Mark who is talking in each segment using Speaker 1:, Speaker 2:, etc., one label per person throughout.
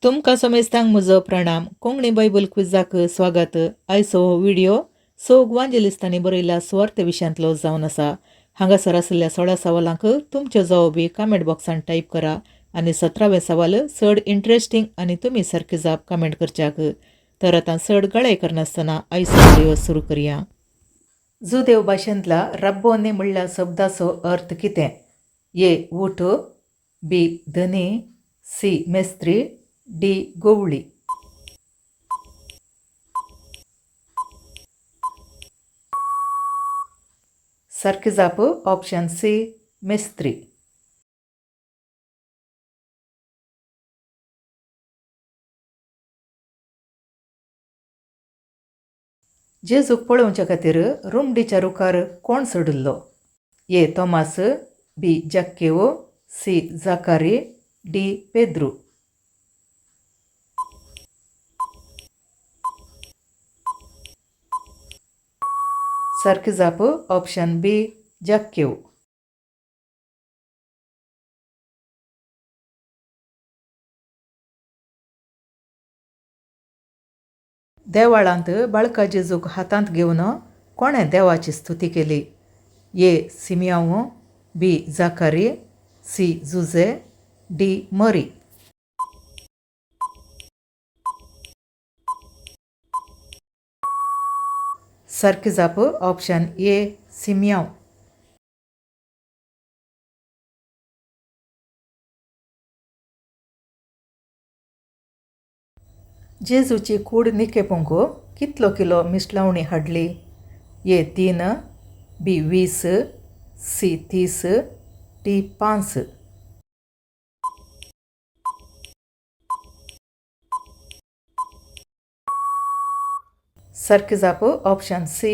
Speaker 1: तुमकां समेस्तांक म्हजो प्रणाम. कोंकणी बायबल क्विजाक स्वागत. आयचो हो व्हिडिओ सोग वांजेलिस्तांनी बरयल्ल्या सुवार्ते विशयांतलो जावन आसा. हांगासर आशिल्ल्या 16 सवालांक तुमच्यो जवाबी कमेंट बॉक्सांत टायप करा आनी 17वे सवाल चड इंट्रस्टींग आनी तुमी सारके जाप कमेंट करच्याक. तर आतां चड गळाय करनासतना आयचो व्हिडिओ सुरू करया. जुदेव भाशेंतला रब्बोनी म्हणल्या शब्दाचो अर्थ कितें? ए. ऊठ, बी. धनी, सी. मेस्त्री, डी. गोवळी. सारकी जाप ऑप्शन सी. मेस्त्री. जेजूक पळोवच्या खातीर रुमडीच्या रुखार कोण सोडिल्लो? ए. तोमास, बी. जक्केव, सी. जाकारी, डी. पेद्रू. सारकी जाप ऑप्शन बी. जक्केव. देवाळांत बाळका जेजूक हातांत घेवन कोणें देवाची स्तुती केली? ए. सिमियांव, बी. जाकारी, सी. जुजे, डी. मरी. सारकी जाप ऑप्शन ए. सिमियांव. जेजूची कूड निकेपंक कितलो किलो मिसलावणी हाडली? ए. 3, बी. 20, सी. 30, डी. 5. सारकी जाप ऑप्शन सी.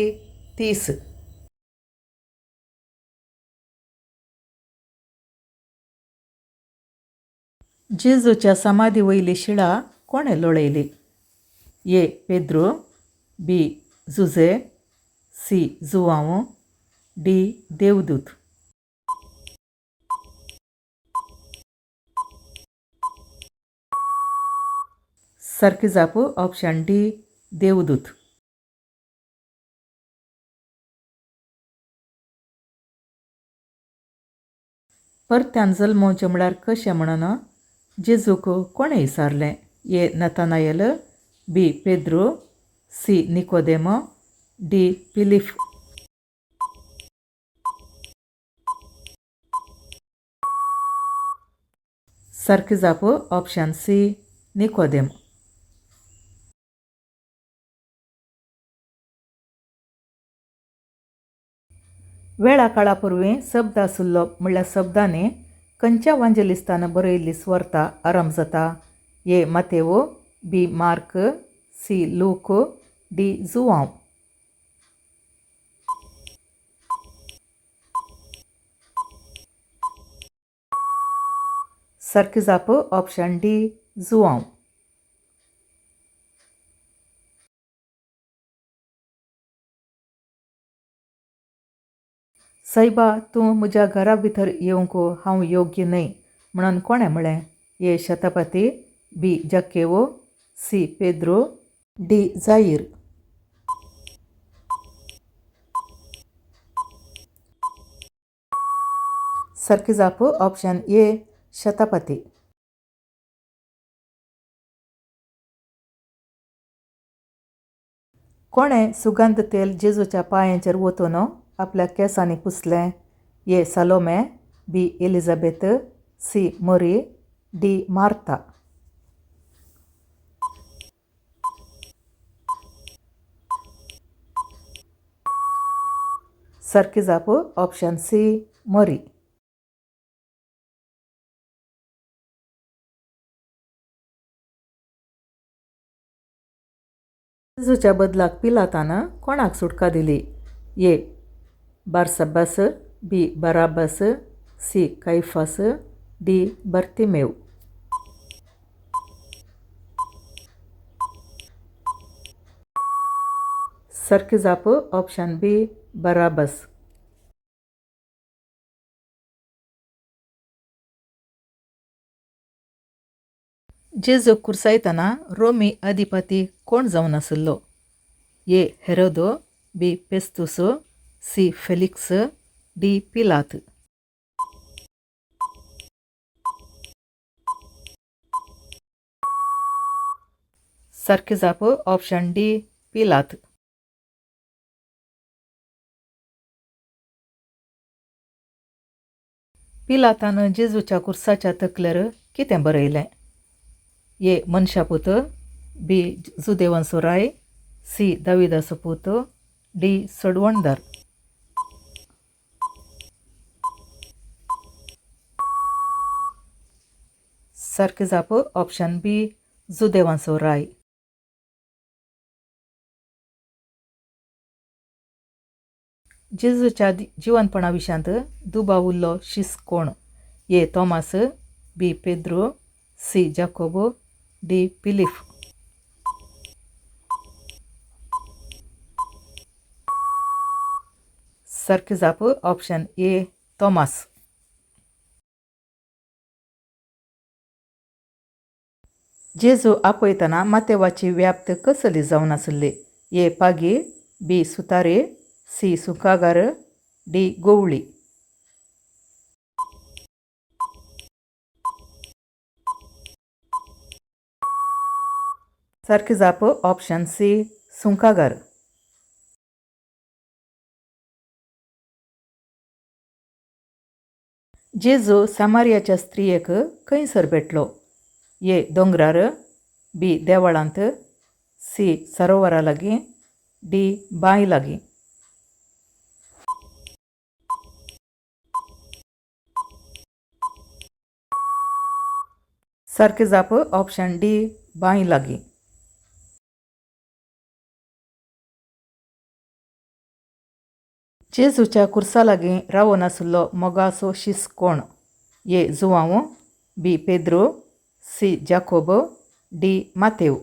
Speaker 1: 30. जेजूच्या समाधी वयली शिळा कोणें लोळयली? ए. पेद्रू, बी. जुजे, सी. जुवांव, डी. देवदूत. सारकी जाप ऑप्शन डी. देवदूत. परत्यान जल्मोवचें म्हळ्यार कशें म्हणून जेजूक कोणें विचारलें? ए. नतानायल, बी. पेद्रू, सी. निकोदेम, डी. फिलीप. सारकी जाप ऑप्शन सी. निकोदेम. वेळा काळा पुर्वी शब्द आसुल्लो म्हणल्यार शब्दांनी खंयच्या वांजेलिस्तान बरयल्ली सुवार्ता आरंभ जाता? ए. मातेव, B. Mark, C. Luke, D. जुवांव. सारकी जाप ऑप्शन डी. जुवांव. सायबा, तूं म्हज्या घरा भितर येवंक हांव योग्य न्हय म्हणून कोणें म्हळें? ए. शतपती, बी. जक्केव, सी. पेद्रू, डी. जाहीर. सारकी जाप ऑप्शन ए. शतपती. कोणें सुगंध तेल जेजूच्या पांयांचेर वतून आपल्या केंसांनी पुसलें? A. Salome, B. Elizabeth, C. मरी, डी. मार्था. सारकी जाप ऑप्शन सी. मरी. जेजूच्या बदलाक पिलातान कोणाक सुटका दिली? ए. बारसब्बास, बी. बराब्बास, सी. Caiaphas, D. बर्तिमेव. सारकी जाप ऑप्शन बी. बराब्बास. जेजू कुर्सायतना रोमी अधिपती कोण जावन आसलो? ए हेरोदो, बी पेस्तुस, सी फेलिक्स, डी पिलात. सारखे जाप ऑप्शन डी पिलात. पिलातान जेजूच्या कुर्साच्या तकलेर कितें बरयलें? ए मनशापूत, बी जुदेवांचो राय, सी दाविदाचो पूत, डी सोडवणदार. सारखे जाप ऑप्शन बी जुदेवांचो राय. जेजूच्या जिवंतपणा विशांत दुबाव उरलो शिस कोण? ए तोमास, बी पेद्रो, सी जाकोबो, डी पिलिफ. सारखे जाप ऑप्शन ए तोमास. जेजू आपयतना मातेवाची व्याप्त कसली जावन आसली? ए पागी, बी सुतारे, सी सुकागार, डी गोवळी. सारखे जाप ऑप्शन सी सुंकागार. जेजू सामारियाच्या स्त्रियेक खंयसर भेटलो? ए दोंगरार, बी देवळांत, सी सरोवरा लागीं, डी बांय लागीं. सारखे जाप ऑप्शन डी बांय लागीं. जेजूच्या कुर्सा लागीं रावून आसलो मोगाचो शिस कोण? ए जुवांव, बी पेद्रो, सी जाकोब, डी मातेव.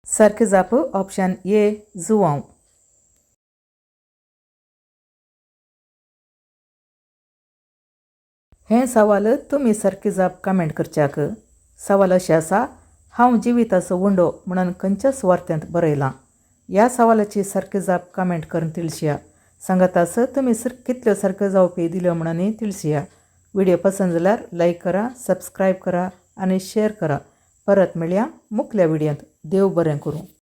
Speaker 1: सारखे जाप ऑप्शन ए जुवांव. हे सवाल तुमी सारके जाप कमेंट करच्याक. सवाल अशें आसा, हांव जिविताचो उंडो म्हणून खंयच्या सुवार्थ्यांत बरयलां? ह्या सवालाची सारके जाप कमेंट करून तिळशिया. सांगातास तुमी कितल्यो सारक्यो जावपी दिल्यो म्हणून तिळशिया. व्हिडिओ पसंत जाल्यार लाईक करा, सबस्क्राईब करा आणि शेअर करा. परत मेळया मुखल्या व्हिडिओंत. देव बरें करूं.